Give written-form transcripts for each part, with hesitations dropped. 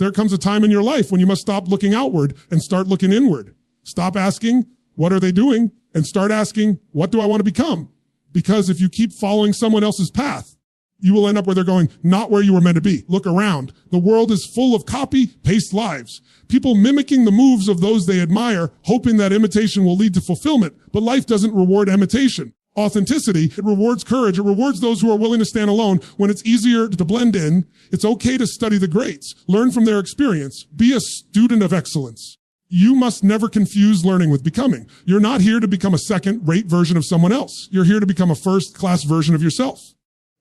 There comes a time in your life when you must stop looking outward and start looking inward. Stop asking, what are they doing? And start asking, what do I want to become? Because if you keep following someone else's path, you will end up where they're going, not where you were meant to be. Look around. The world is full of copy-paste lives. People mimicking the moves of those they admire, hoping that imitation will lead to fulfillment. But life doesn't reward imitation. Authenticity, it rewards courage. It rewards those who are willing to stand alone when it's easier to blend in. It's okay to study the greats. Learn from their experience. Be a student of excellence. You must never confuse learning with becoming. You're not here to become a second-rate version of someone else. You're here to become a first-class version of yourself.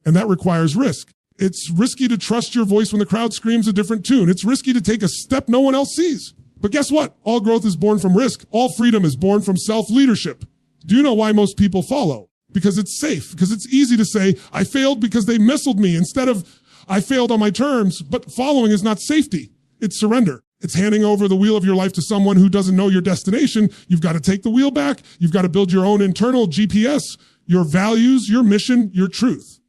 And that requires risk. It's risky to trust your voice when the crowd screams a different tune. It's risky to take a step no one else sees. But guess what? All growth is born from risk. All freedom is born from self-leadership. Do you know why most people follow? Because it's safe. Because it's easy to say, I failed because they missiled me, instead of, I failed on my terms. But following is not safety. It's surrender. It's handing over the wheel of your life to someone who doesn't know your destination. You've got to take the wheel back. You've got to build your own internal GPS, your values, your mission, your truth.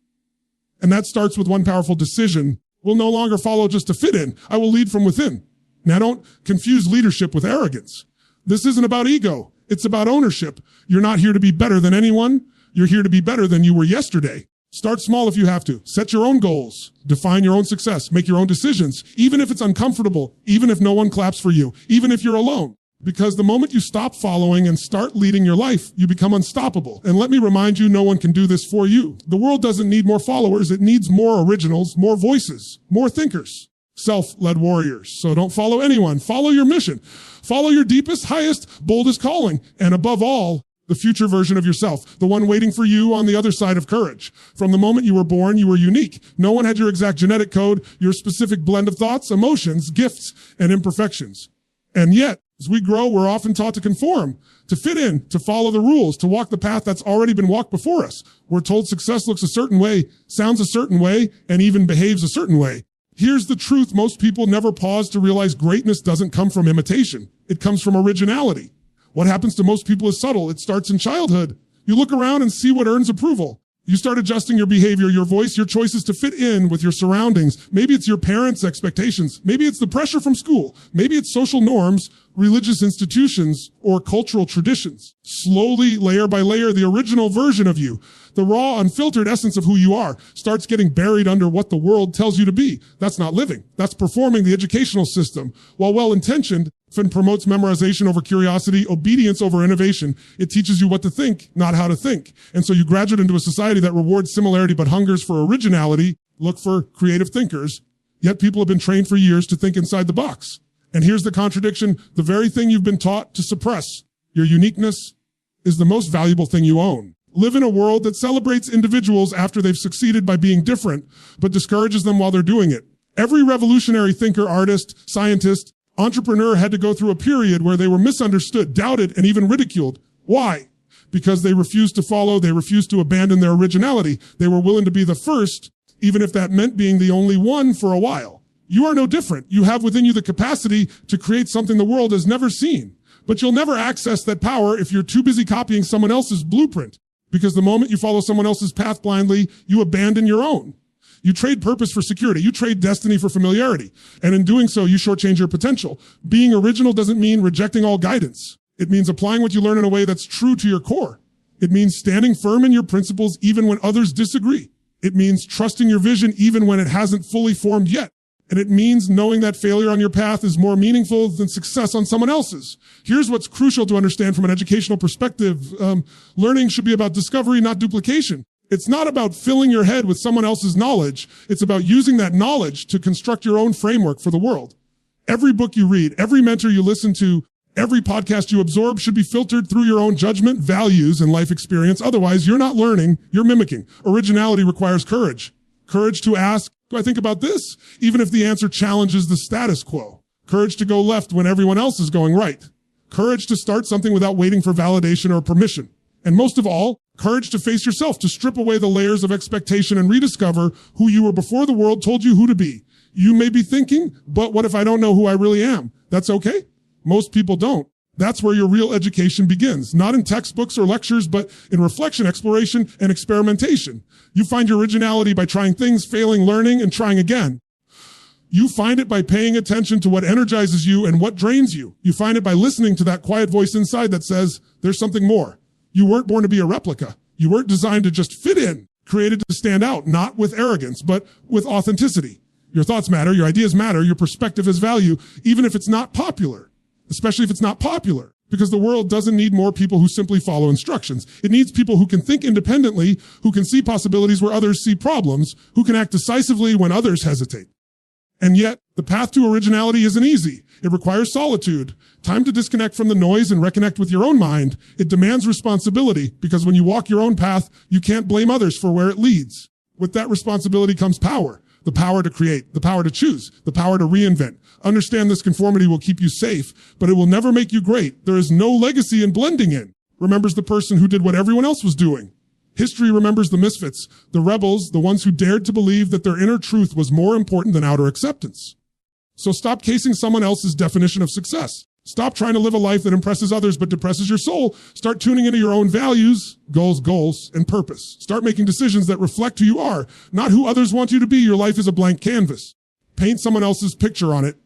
And that starts with one powerful decision. We'll no longer follow just to fit in. I will lead from within. Now, don't confuse leadership with arrogance. This isn't about ego. It's about ownership. You're not here to be better than anyone. You're here to be better than you were yesterday. Start small if you have to. Set your own goals. Define your own success. Make your own decisions. Even if it's uncomfortable. Even if no one claps for you. Even if you're alone. Because the moment you stop following and start leading your life, you become unstoppable. And let me remind you, no one can do this for you. The world doesn't need more followers. It needs more originals, more voices, more thinkers, self-led warriors. So don't follow anyone. Follow your mission. Follow your deepest, highest, boldest calling. And above all, the future version of yourself, the one waiting for you on the other side of courage. From the moment you were born, you were unique. No one had your exact genetic code, your specific blend of thoughts, emotions, gifts, and imperfections. And yet, as we grow, we're often taught to conform, to fit in, to follow the rules, to walk the path that's already been walked before us. We're told success looks a certain way, sounds a certain way, and even behaves a certain way. Here's the truth. Most people never pause to realize greatness doesn't come from imitation. It comes from originality. What happens to most people is subtle. It starts in childhood. You look around and see what earns approval. You start adjusting your behavior, your voice, your choices to fit in with your surroundings. Maybe it's your parents' expectations. Maybe it's the pressure from school. Maybe it's social norms, religious institutions, or cultural traditions. Slowly, layer by layer, the original version of you, the raw, unfiltered essence of who you are, starts getting buried under what the world tells you to be. That's not living. That's performing the educational system. While well-intentioned, often promotes memorization over curiosity, obedience over innovation. It teaches you what to think, not how to think. And so you graduate into a society that rewards similarity but hungers for originality. Look for creative thinkers. Yet people have been trained for years to think inside the box. And here's the contradiction. The very thing you've been taught to suppress, your uniqueness, is the most valuable thing you own. Live in a world that celebrates individuals after they've succeeded by being different, but discourages them while they're doing it. Every revolutionary thinker, artist, scientist, entrepreneur had to go through a period where they were misunderstood, doubted, and even ridiculed. Why? Because they refused to follow, they refused to abandon their originality. They were willing to be the first, even if that meant being the only one for a while. You are no different. You have within you the capacity to create something the world has never seen. But you'll never access that power if you're too busy copying someone else's blueprint. Because the moment you follow someone else's path blindly, you abandon your own. You trade purpose for security. You trade destiny for familiarity. And in doing so, you shortchange your potential. Being original doesn't mean rejecting all guidance. It means applying what you learn in a way that's true to your core. It means standing firm in your principles even when others disagree. It means trusting your vision even when it hasn't fully formed yet. And it means knowing that failure on your path is more meaningful than success on someone else's. Here's what's crucial to understand from an educational perspective. Learning should be about discovery, not duplication. It's not about filling your head with someone else's knowledge. It's about using that knowledge to construct your own framework for the world. Every book you read, every mentor you listen to, every podcast you absorb should be filtered through your own judgment, values, and life experience. Otherwise, you're not learning, you're mimicking. Originality requires courage. Courage to ask, do I think about this? Even if the answer challenges the status quo. Courage to go left when everyone else is going right. Courage to start something without waiting for validation or permission. And most of all, courage to face yourself, to strip away the layers of expectation and rediscover who you were before the world told you who to be. You may be thinking, but what if I don't know who I really am? That's okay. Most people don't. That's where your real education begins. Not in textbooks or lectures, but in reflection, exploration, and experimentation. You find your originality by trying things, failing, learning, and trying again. You find it by paying attention to what energizes you and what drains you. You find it by listening to that quiet voice inside that says, there's something more. You weren't born to be a replica. You weren't designed to just fit in, created to stand out, not with arrogance, but with authenticity. Your thoughts matter, your ideas matter, your perspective has value, even if it's not popular, especially if it's not popular. Because the world doesn't need more people who simply follow instructions. It needs people who can think independently, who can see possibilities where others see problems, who can act decisively when others hesitate. And yet, the path to originality isn't easy. It requires solitude, time to disconnect from the noise and reconnect with your own mind. It demands responsibility, because when you walk your own path, you can't blame others for where it leads. With that responsibility comes power. The power to create, the power to choose, the power to reinvent. Understand this conformity will keep you safe, but it will never make you great. There is no legacy in blending in. Remembers the person who did what everyone else was doing. History remembers the misfits, the rebels, the ones who dared to believe that their inner truth was more important than outer acceptance. So stop casing someone else's definition of success. Stop trying to live a life that impresses others but depresses your soul. Start tuning into your own values, goals, and purpose. Start making decisions that reflect who you are, not who others want you to be. Your life is a blank canvas. Paint someone else's picture on it.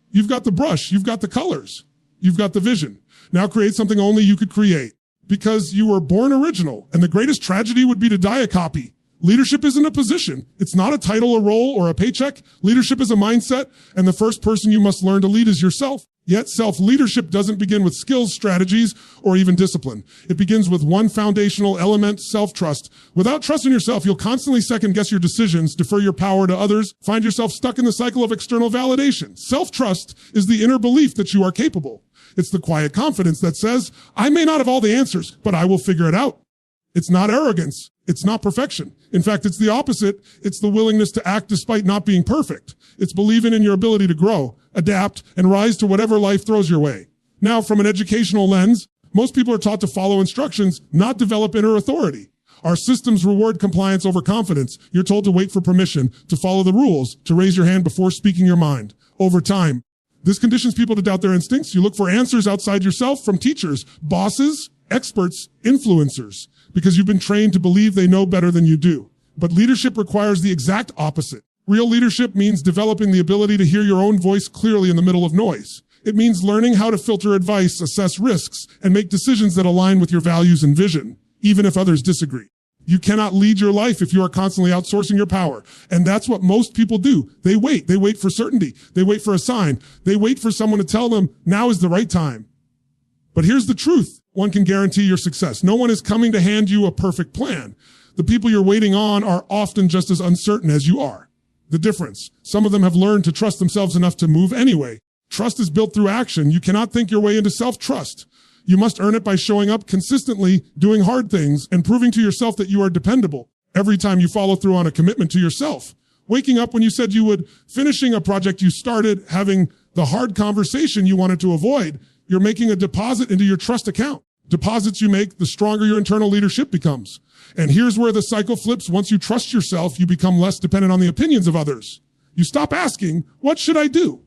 You've got the brush, you've got the colors, you've got the vision. Now create something only you could create, because you were born original, and the greatest tragedy would be to die a copy. Leadership isn't a position. It's not a title, a role, or a paycheck. Leadership is a mindset, and the first person you must learn to lead is yourself. Yet self-leadership doesn't begin with skills, strategies, or even discipline. It begins with one foundational element, self-trust. Without trust in yourself, you'll constantly second-guess your decisions, defer your power to others, find yourself stuck in the cycle of external validation. Self-trust is the inner belief that you are capable. It's the quiet confidence that says, I may not have all the answers, but I will figure it out. It's not arrogance. It's not perfection. In fact, it's the opposite. It's the willingness to act despite not being perfect. It's believing in your ability to grow, adapt, and rise to whatever life throws your way. Now, from an educational lens, most people are taught to follow instructions, not develop inner authority. Our systems reward compliance over confidence. You're told to wait for permission, to follow the rules, to raise your hand before speaking your mind. Over time, this conditions people to doubt their instincts. You look for answers outside yourself from teachers, bosses, experts, influencers, because you've been trained to believe they know better than you do. But leadership requires the exact opposite. Real leadership means developing the ability to hear your own voice clearly in the middle of noise. It means learning how to filter advice, assess risks, and make decisions that align with your values and vision, even if others disagree. You cannot lead your life if you are constantly outsourcing your power. And that's what most people do. They wait. They wait for certainty. They wait for a sign. They wait for someone to tell them now is the right time. But here's the truth. One can guarantee your success. No one is coming to hand you a perfect plan. The people you're waiting on are often just as uncertain as you are. The difference. Some of them have learned to trust themselves enough to move anyway. Trust is built through action. You cannot think your way into self-trust. You must earn it by showing up consistently, doing hard things, and proving to yourself that you are dependable every time you follow through on a commitment to yourself. Waking up when you said you would, finishing a project you started, having the hard conversation you wanted to avoid. You're making a deposit into your trust account. Deposits you make, the stronger your internal leadership becomes. And here's where the cycle flips. Once you trust yourself, you become less dependent on the opinions of others. You stop asking, what should I do?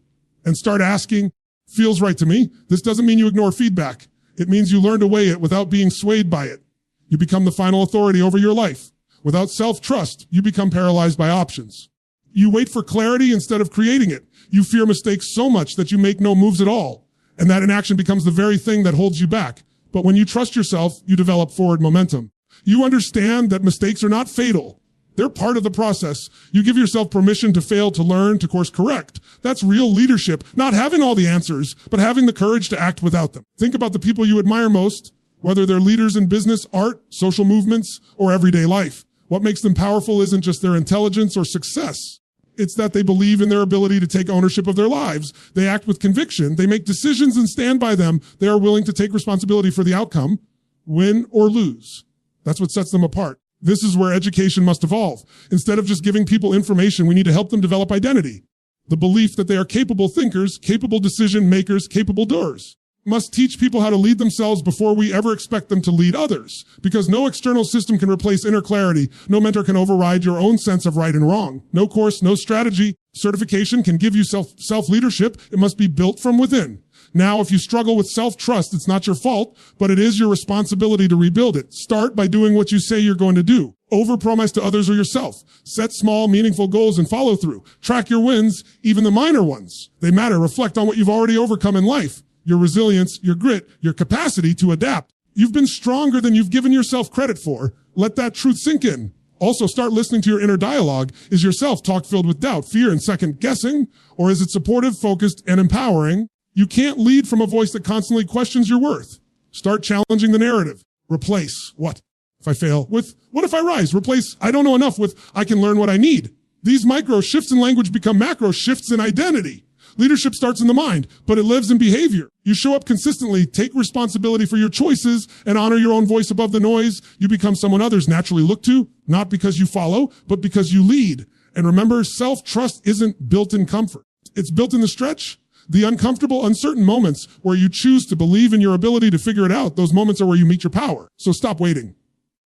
And start asking, feels right to me. This doesn't mean you ignore feedback. It means you learn to weigh it without being swayed by it. You become the final authority over your life. Without self-trust, you become paralyzed by options. You wait for clarity instead of creating it. You fear mistakes so much that you make no moves at all. And that inaction becomes the very thing that holds you back. But when you trust yourself, you develop forward momentum. You understand that mistakes are not fatal. They're part of the process. You give yourself permission to fail, to learn, to course correct. That's real leadership. Not having all the answers, but having the courage to act without them. Think about the people you admire most, whether they're leaders in business, art, social movements, or everyday life. What makes them powerful isn't just their intelligence or success. It's that they believe in their ability to take ownership of their lives. They act with conviction. They make decisions and stand by them. They are willing to take responsibility for the outcome, win or lose. That's what sets them apart. This is where education must evolve. Instead of just giving people information, we need to help them develop identity. The belief that they are capable thinkers, capable decision makers, capable doers. must teach people how to lead themselves before we ever expect them to lead others. Because no external system can replace inner clarity. No mentor can override your own sense of right and wrong. No course, no strategy, certification can give you self-leadership. It must be built from within. Now, if you struggle with self-trust, it's not your fault, but it is your responsibility to rebuild it. Start by doing what you say you're going to do. Overpromise to others or yourself. Set small, meaningful goals and follow through. Track your wins, even the minor ones. They matter. Reflect on what you've already overcome in life. Your resilience, your grit, your capacity to adapt. You've been stronger than you've given yourself credit for. Let that truth sink in. Also, start listening to your inner dialogue. Is your self-talk filled with doubt, fear, and second guessing? Or is it supportive, focused, and empowering? You can't lead from a voice that constantly questions your worth. Start challenging the narrative. Replace what if I fail with what if I rise? Replace I don't know enough with I can learn what I need. These micro shifts in language become macro shifts in identity. Leadership starts in the mind, but it lives in behavior. You show up consistently, take responsibility for your choices, and honor your own voice above the noise. You become someone others naturally look to, not because you follow, but because you lead. And remember, self-trust isn't built in comfort. It's built in the stretch. The uncomfortable, uncertain moments where you choose to believe in your ability to figure it out, those moments are where you meet your power. So stop waiting.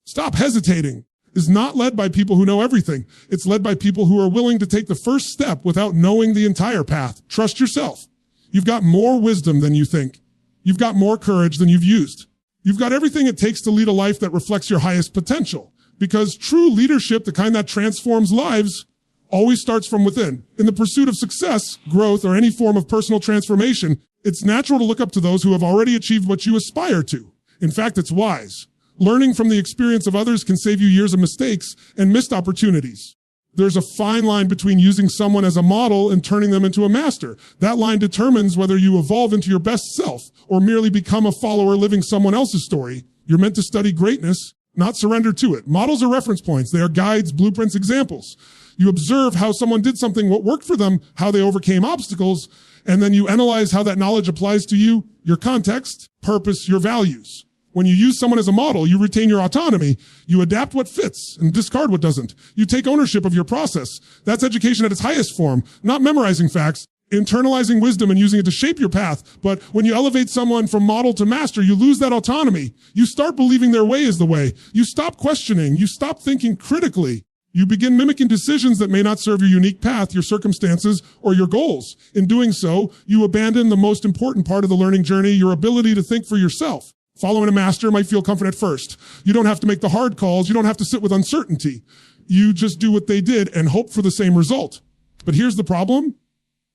Stop hesitating. Is not led by people who know everything. It's led by people who are willing to take the first step without knowing the entire path. Trust yourself. You've got more wisdom than you think. You've got more courage than you've used. You've got everything it takes to lead a life that reflects your highest potential. Because true leadership, the kind that transforms lives, always starts from within. In the pursuit of success, growth, or any form of personal transformation, it's natural to look up to those who have already achieved what you aspire to. In fact, it's wise. Learning from the experience of others can save you years of mistakes and missed opportunities. There's a fine line between using someone as a model and turning them into a master. That line determines whether you evolve into your best self or merely become a follower living someone else's story. You're meant to study greatness, not surrender to it. Models are reference points. They are guides, blueprints, examples. You observe how someone did something, what worked for them, how they overcame obstacles, and then you analyze how that knowledge applies to you, your context, purpose, your values. When you use someone as a model, you retain your autonomy. You adapt what fits and discard what doesn't. You take ownership of your process. That's education at its highest form, not memorizing facts, internalizing wisdom and using it to shape your path. But when you elevate someone from model to master, you lose that autonomy. You start believing their way is the way. You stop questioning. You stop thinking critically. You begin mimicking decisions that may not serve your unique path, your circumstances, or your goals. In doing so, you abandon the most important part of the learning journey, your ability to think for yourself. Following a master might feel comfort at first. You don't have to make the hard calls. You don't have to sit with uncertainty. You just do what they did and hope for the same result. But here's the problem.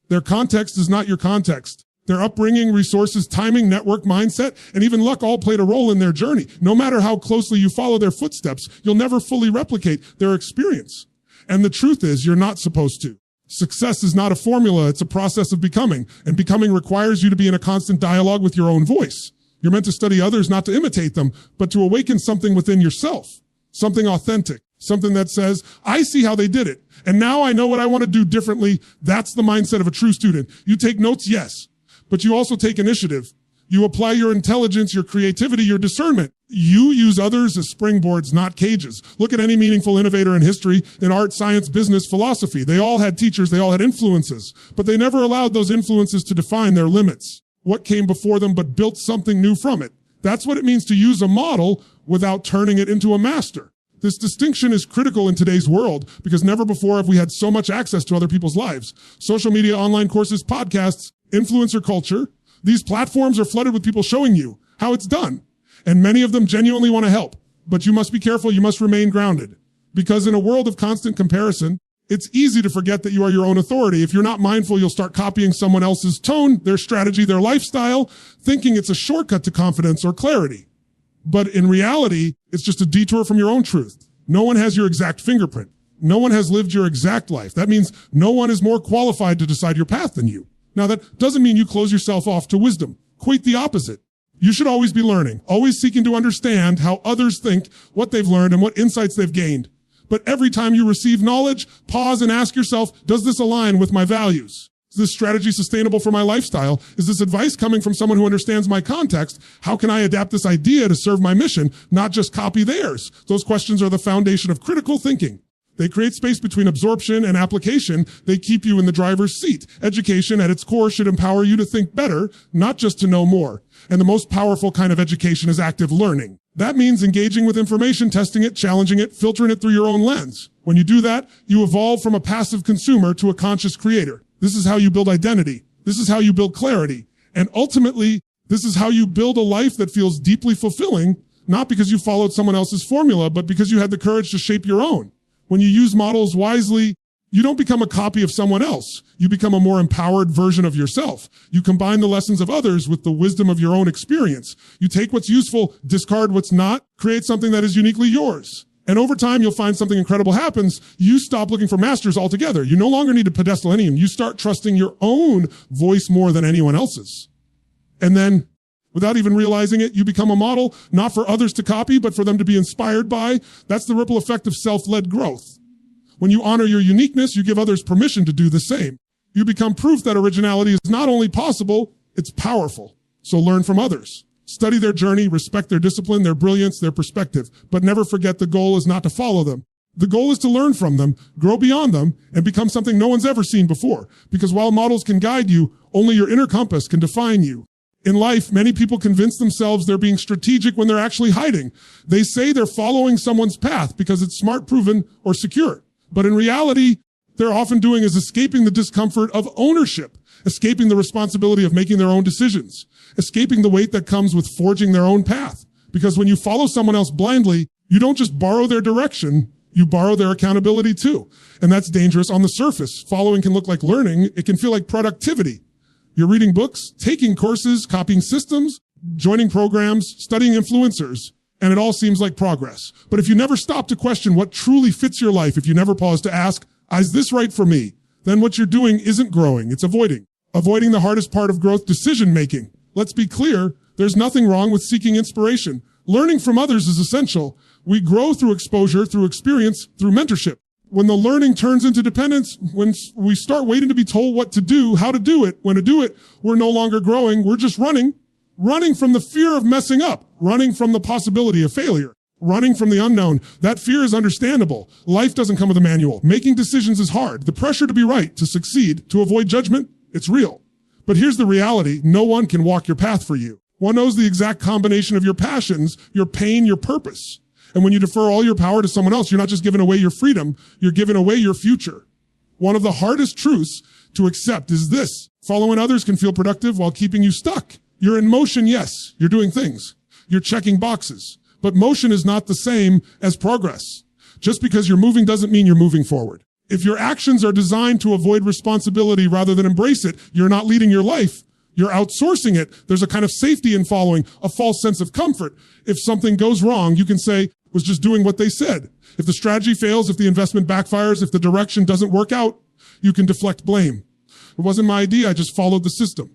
Their context is not your context. Their upbringing, resources, timing, network, mindset, and even luck all played a role in their journey. No matter how closely you follow their footsteps, you'll never fully replicate their experience. And the truth is, you're not supposed to. Success is not a formula. It's a process of becoming. And becoming requires you to be in a constant dialogue with your own voice. You're meant to study others, not to imitate them, but to awaken something within yourself, something authentic, something that says, I see how they did it, and now I know what I want to do differently. That's the mindset of a true student. You take notes, yes, but you also take initiative. You apply your intelligence, your creativity, your discernment. You use others as springboards, not cages. Look at any meaningful innovator in history, in art, science, business, philosophy. They all had teachers, they all had influences, but they never allowed those influences to define their limits. What came before them, but built something new from it. That's what it means to use a model without turning it into a master. This distinction is critical in today's world because never before have we had so much access to other people's lives. Social media, online courses, podcasts, influencer culture. These platforms are flooded with people showing you how it's done. And many of them genuinely want to help. But you must be careful. You must remain grounded. Because in a world of constant comparison, it's easy to forget that you are your own authority. If you're not mindful, you'll start copying someone else's tone, their strategy, their lifestyle, thinking it's a shortcut to confidence or clarity. But in reality, it's just a detour from your own truth. No one has your exact fingerprint. No one has lived your exact life. That means no one is more qualified to decide your path than you. Now, that doesn't mean you close yourself off to wisdom. Quite the opposite. You should always be learning, always seeking to understand how others think, what they've learned, and what insights they've gained. But every time you receive knowledge, pause and ask yourself, does this align with my values? Is this strategy sustainable for my lifestyle? Is this advice coming from someone who understands my context? How can I adapt this idea to serve my mission, not just copy theirs? Those questions are the foundation of critical thinking. They create space between absorption and application. They keep you in the driver's seat. Education at its core should empower you to think better, not just to know more. And the most powerful kind of education is active learning. That means engaging with information, testing it, challenging it, filtering it through your own lens. When you do that, you evolve from a passive consumer to a conscious creator. This is how you build identity. This is how you build clarity. And ultimately, this is how you build a life that feels deeply fulfilling, not because you followed someone else's formula, but because you had the courage to shape your own. When you use models wisely, you don't become a copy of someone else. You become a more empowered version of yourself. You combine the lessons of others with the wisdom of your own experience. You take what's useful, discard what's not, create something that is uniquely yours. And over time, you'll find something incredible happens. You stop looking for masters altogether. You no longer need a pedestal anyone. You start trusting your own voice more than anyone else's. And then, without even realizing it, you become a model, not for others to copy, but for them to be inspired by. That's the ripple effect of self-led growth. When you honor your uniqueness, you give others permission to do the same. You become proof that originality is not only possible, it's powerful. So learn from others. Study their journey, respect their discipline, their brilliance, their perspective, but never forget the goal is not to follow them. The goal is to learn from them, grow beyond them, and become something no one's ever seen before. Because while models can guide you, only your inner compass can define you. In life, many people convince themselves they're being strategic when they're actually hiding. They say they're following someone's path because it's smart, proven, or secure. But in reality, they're often doing is escaping the discomfort of ownership, escaping the responsibility of making their own decisions, escaping the weight that comes with forging their own path. Because when you follow someone else blindly, you don't just borrow their direction, you borrow their accountability too. And that's dangerous on the surface. Following can look like learning. It can feel like productivity. You're reading books, taking courses, copying systems, joining programs, studying influencers, and it all seems like progress. But if you never stop to question what truly fits your life, if you never pause to ask, is this right for me? Then what you're doing isn't growing, it's avoiding. Avoiding the hardest part of growth, decision making. Let's be clear, there's nothing wrong with seeking inspiration. Learning from others is essential. We grow through exposure, through experience, through mentorship. When the learning turns into dependence, when we start waiting to be told what to do, how to do it, when to do it, we're no longer growing. We're just running from the fear of messing up, running from the possibility of failure, running from the unknown. That fear is understandable. Life doesn't come with a manual. Making decisions is hard. The pressure to be right, to succeed, to avoid judgment, it's real. But here's the reality. No one can walk your path for you. One knows the exact combination of your passions, your pain, your purpose. And when you defer all your power to someone else, you're not just giving away your freedom, you're giving away your future. One of the hardest truths to accept is this. Following others can feel productive while keeping you stuck. You're in motion, yes. You're doing things. You're checking boxes. But motion is not the same as progress. Just because you're moving doesn't mean you're moving forward. If your actions are designed to avoid responsibility rather than embrace it, you're not leading your life. You're outsourcing it. There's a kind of safety in following, a false sense of comfort. If something goes wrong, you can say, was just doing what they said. If the strategy fails, if the investment backfires, if the direction doesn't work out, you can deflect blame. It wasn't my idea, I just followed the system.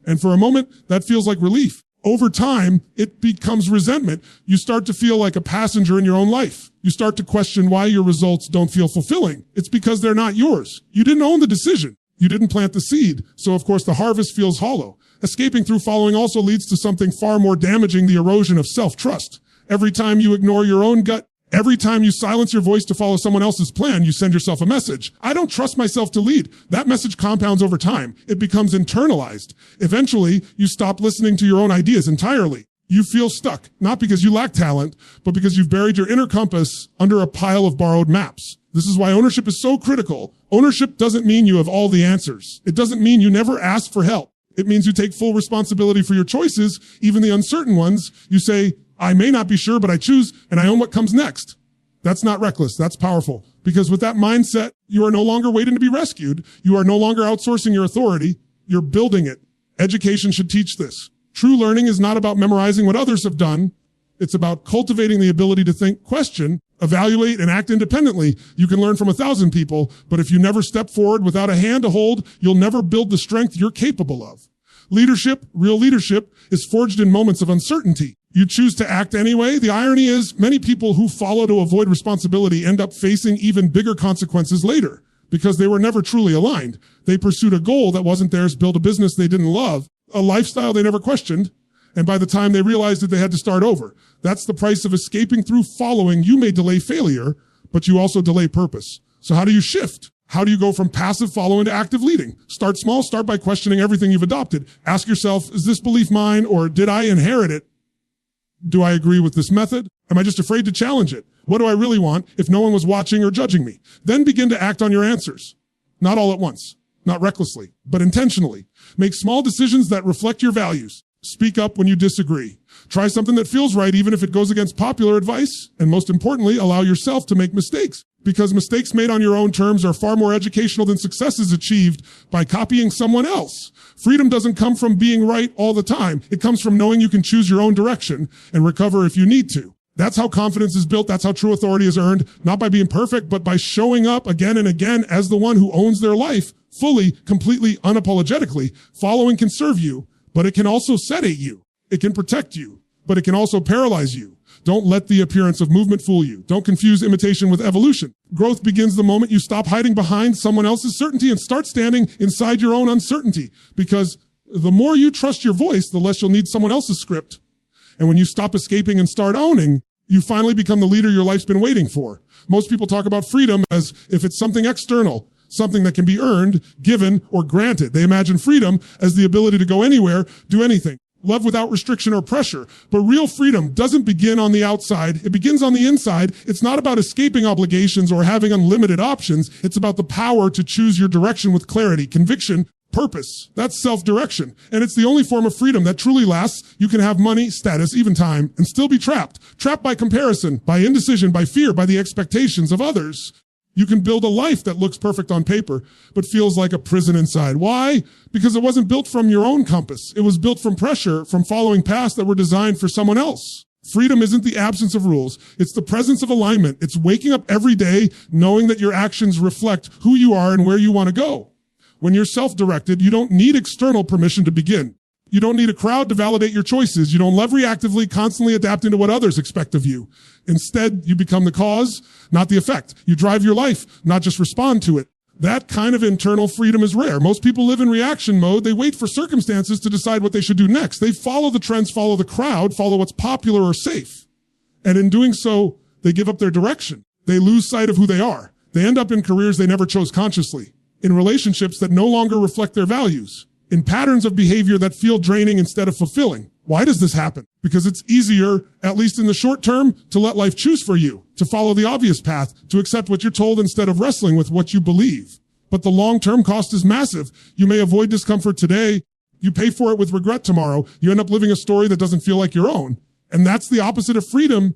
And for a moment, that feels like relief. Over time, it becomes resentment. You start to feel like a passenger in your own life. You start to question why your results don't feel fulfilling. It's because they're not yours. You didn't own the decision. You didn't plant the seed. So of course the harvest feels hollow. Escaping through following also leads to something far more damaging, the erosion of self-trust. Every time you ignore your own gut, every time you silence your voice to follow someone else's plan, you send yourself a message. I don't trust myself to lead. That message compounds over time. It becomes internalized. Eventually, you stop listening to your own ideas entirely. You feel stuck, not because you lack talent, but because you've buried your inner compass under a pile of borrowed maps. This is why ownership is so critical. Ownership doesn't mean you have all the answers. It doesn't mean you never ask for help. It means you take full responsibility for your choices, even the uncertain ones. You say, I may not be sure, but I choose, and I own what comes next. That's not reckless. That's powerful. Because with that mindset, you are no longer waiting to be rescued. You are no longer outsourcing your authority. You're building it. Education should teach this. True learning is not about memorizing what others have done. It's about cultivating the ability to think, question, evaluate, and act independently. You can learn from 1,000 people, but if you never step forward without a hand to hold, you'll never build the strength you're capable of. Leadership, real leadership, is forged in moments of uncertainty. You choose to act anyway. The irony is many people who follow to avoid responsibility end up facing even bigger consequences later because they were never truly aligned. They pursued a goal that wasn't theirs, built a business they didn't love, a lifestyle they never questioned, and by the time they realized it, they had to start over. That's the price of escaping through following. You may delay failure, but you also delay purpose. So how do you shift? How do you go from passive following to active leading? Start small. Start by questioning everything you've adopted. Ask yourself, is this belief mine or did I inherit it? Do I agree with this method? Am I just afraid to challenge it? What do I really want if no one was watching or judging me? Then begin to act on your answers. Not all at once, not recklessly, but intentionally. Make small decisions that reflect your values. Speak up when you disagree. Try something that feels right even if it goes against popular advice. And most importantly, allow yourself to make mistakes. Because mistakes made on your own terms are far more educational than successes achieved by copying someone else. Freedom doesn't come from being right all the time. It comes from knowing you can choose your own direction and recover if you need to. That's how confidence is built. That's how true authority is earned, not by being perfect, but by showing up again and again as the one who owns their life fully, completely, unapologetically. Following can serve you, but it can also sedate you. It can protect you, but it can also paralyze you. Don't let the appearance of movement fool you. Don't confuse imitation with evolution. Growth begins the moment you stop hiding behind someone else's certainty and start standing inside your own uncertainty. Because the more you trust your voice, the less you'll need someone else's script. And when you stop escaping and start owning, you finally become the leader your life's been waiting for. Most people talk about freedom as if it's something external, something that can be earned, given, or granted. They imagine freedom as the ability to go anywhere, do anything. Love without restriction or pressure. But real freedom doesn't begin on the outside. It begins on the inside. It's not about escaping obligations or having unlimited options. It's about the power to choose your direction with clarity, conviction, purpose. That's self-direction. And it's the only form of freedom that truly lasts. You can have money, status, even time, and still be trapped. Trapped by comparison, by indecision, by fear, by the expectations of others. You can build a life that looks perfect on paper, but feels like a prison inside. Why? Because it wasn't built from your own compass. It was built from pressure, from following paths that were designed for someone else. Freedom isn't the absence of rules. It's the presence of alignment. It's waking up every day knowing that your actions reflect who you are and where you want to go. When you're self-directed, you don't need external permission to begin. You don't need a crowd to validate your choices. You don't love reactively, constantly adapting to what others expect of you. Instead, you become the cause, not the effect. You drive your life, not just respond to it. That kind of internal freedom is rare. Most people live in reaction mode. They wait for circumstances to decide what they should do next. They follow the trends, follow the crowd, follow what's popular or safe. And in doing so, they give up their direction. They lose sight of who they are. They end up in careers they never chose consciously, in relationships that no longer reflect their values, in patterns of behavior that feel draining instead of fulfilling. Why does this happen? Because it's easier, at least in the short term, to let life choose for you, to follow the obvious path, to accept what you're told instead of wrestling with what you believe. But the long-term cost is massive. You may avoid discomfort today. You pay for it with regret tomorrow. You end up living a story that doesn't feel like your own. And that's the opposite of freedom.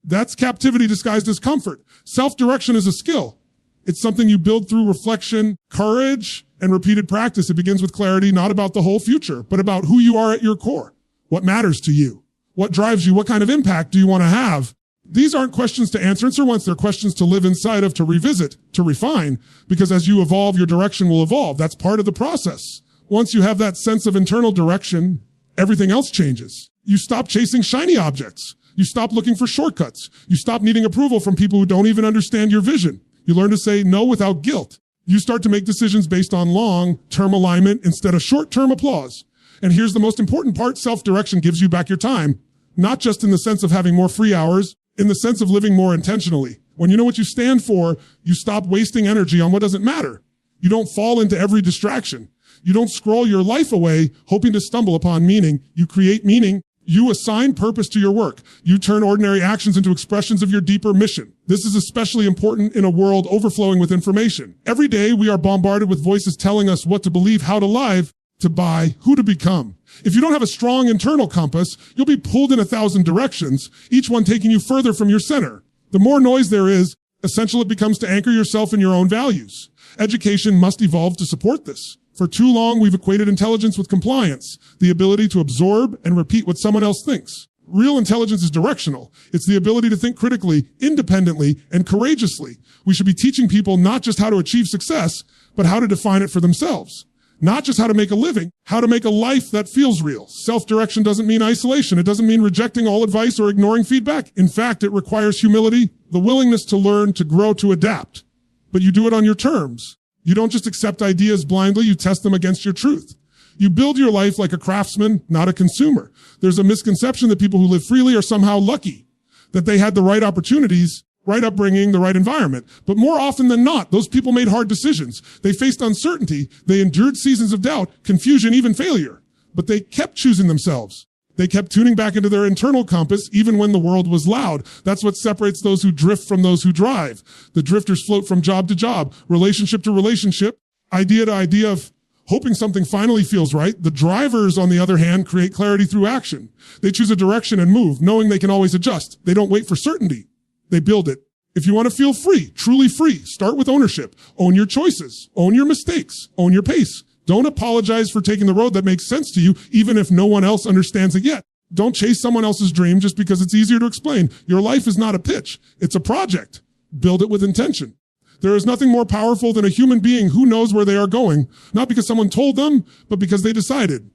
That's captivity disguised as comfort. Self-direction is a skill. It's something you build through reflection, courage, and repeated practice. It begins with clarity, not about the whole future, but about who you are at your core. What matters to you? What drives you? What kind of impact do you want to have? These aren't questions to answer once. They're questions to live inside of, to revisit, to refine, because as you evolve, your direction will evolve. That's part of the process. Once you have that sense of internal direction, everything else changes. You stop chasing shiny objects. You stop looking for shortcuts. You stop needing approval from people who don't even understand your vision. You learn to say no without guilt. You start to make decisions based on long-term alignment instead of short-term applause. And here's the most important part. Self-direction gives you back your time, not just in the sense of having more free hours, in the sense of living more intentionally. When you know what you stand for, you stop wasting energy on what doesn't matter. You don't fall into every distraction. You don't scroll your life away hoping to stumble upon meaning. You create meaning. You assign purpose to your work. You turn ordinary actions into expressions of your deeper mission. This is especially important in a world overflowing with information. Every day we are bombarded with voices telling us what to believe, how to live, to buy, who to become. If you don't have a strong internal compass, you'll be pulled in 1,000 directions, each one taking you further from your center. The more noise there is, essential it becomes to anchor yourself in your own values. Education must evolve to support this. For too long, we've equated intelligence with compliance, the ability to absorb and repeat what someone else thinks. Real intelligence is directional. It's the ability to think critically, independently, and courageously. We should be teaching people not just how to achieve success, but how to define it for themselves. Not just how to make a living, how to make a life that feels real. Self-direction doesn't mean isolation. It doesn't mean rejecting all advice or ignoring feedback. In fact, it requires humility, the willingness to learn, to grow, to adapt. But you do it on your terms. You don't just accept ideas blindly, you test them against your truth. You build your life like a craftsman, not a consumer. There's a misconception that people who live freely are somehow lucky, that they had the right opportunities right upbringing, the right environment. But more often than not, those people made hard decisions. They faced uncertainty. They endured seasons of doubt, confusion, even failure. But they kept choosing themselves. They kept tuning back into their internal compass even when the world was loud. That's what separates those who drift from those who drive. The drifters float from job to job, relationship to relationship, idea to idea of hoping something finally feels right. The drivers, on the other hand, create clarity through action. They choose a direction and move, knowing they can always adjust. They don't wait for certainty. They build it. If you want to feel free, truly free, start with ownership. Own your choices. Own your mistakes. Own your pace. Don't apologize for taking the road that makes sense to you, even if no one else understands it yet. Don't chase someone else's dream just because it's easier to explain. Your life is not a pitch. It's a project. Build it with intention. There is nothing more powerful than a human being who knows where they are going, not because someone told them, but because they decided.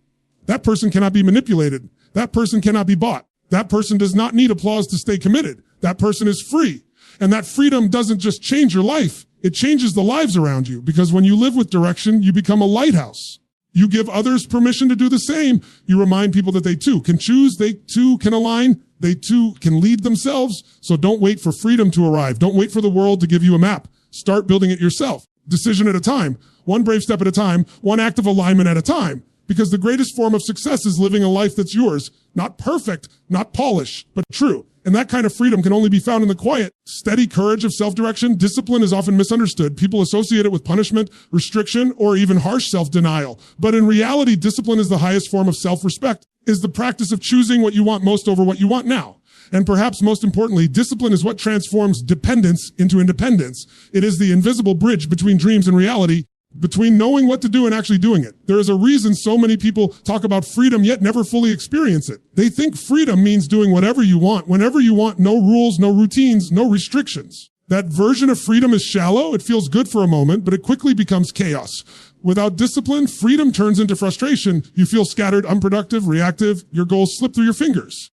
That person cannot be manipulated. That person cannot be bought. That person does not need applause to stay committed. That person is free. And that freedom doesn't just change your life. It changes the lives around you, because when you live with direction, you become a lighthouse. You give others permission to do the same. You remind people that they too can choose, they too can align, they too can lead themselves. So don't wait for freedom to arrive. Don't wait for the world to give you a map. Start building it yourself. Decision at a time, one brave step at a time, one act of alignment at a time. Because the greatest form of success is living a life that's yours. Not perfect, not polished, but true. And that kind of freedom can only be found in the quiet, steady courage of self-direction. Discipline is often misunderstood. People associate it with punishment, restriction, or even harsh self-denial. But in reality, discipline is the highest form of self-respect, is the practice of choosing what you want most over what you want now. And perhaps most importantly, discipline is what transforms dependence into independence. It is the invisible bridge between dreams and reality, between knowing what to do and actually doing it. There is a reason so many people talk about freedom yet never fully experience it. They think freedom means doing whatever you want, whenever you want, no rules, no routines, no restrictions. That version of freedom is shallow. It feels good for a moment, but it quickly becomes chaos. Without discipline, freedom turns into frustration. You feel scattered, unproductive, reactive. Your goals slip through your fingers.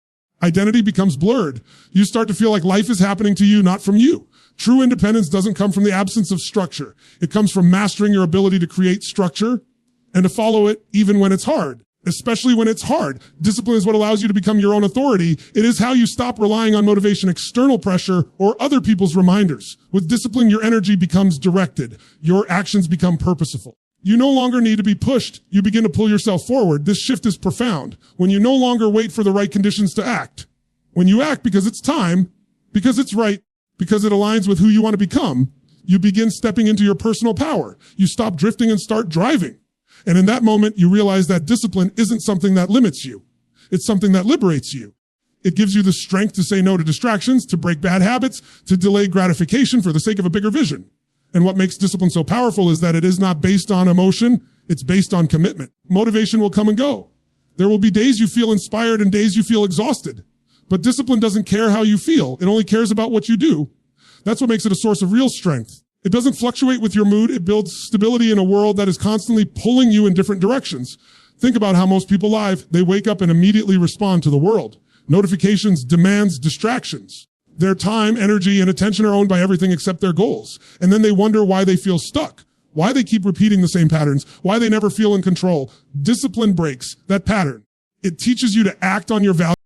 Identity becomes blurred. You start to feel like life is happening to you, not from you. True independence doesn't come from the absence of structure. It comes from mastering your ability to create structure and to follow it even when it's hard, especially when it's hard. Discipline is what allows you to become your own authority. It is how you stop relying on motivation, external pressure, or other people's reminders. With discipline, your energy becomes directed. Your actions become purposeful. You no longer need to be pushed. You begin to pull yourself forward. This shift is profound. When you no longer wait for the right conditions to act. When you act because it's time, because it's right, because it aligns with who you want to become, you begin stepping into your personal power. You stop drifting and start driving. And in that moment, you realize that discipline isn't something that limits you. It's something that liberates you. It gives you the strength to say no to distractions, to break bad habits, to delay gratification for the sake of a bigger vision. And what makes discipline so powerful is that it is not based on emotion. It's based on commitment. Motivation will come and go. There will be days you feel inspired and days you feel exhausted. But discipline doesn't care how you feel. It only cares about what you do. That's what makes it a source of real strength. It doesn't fluctuate with your mood. It builds stability in a world that is constantly pulling you in different directions. Think about how most people live. They wake up and immediately respond to the world. Notifications, demands, distractions. Their time, energy, and attention are owned by everything except their goals. And then they wonder why they feel stuck, why they keep repeating the same patterns, why they never feel in control. Discipline breaks that pattern. It teaches you to act on your values.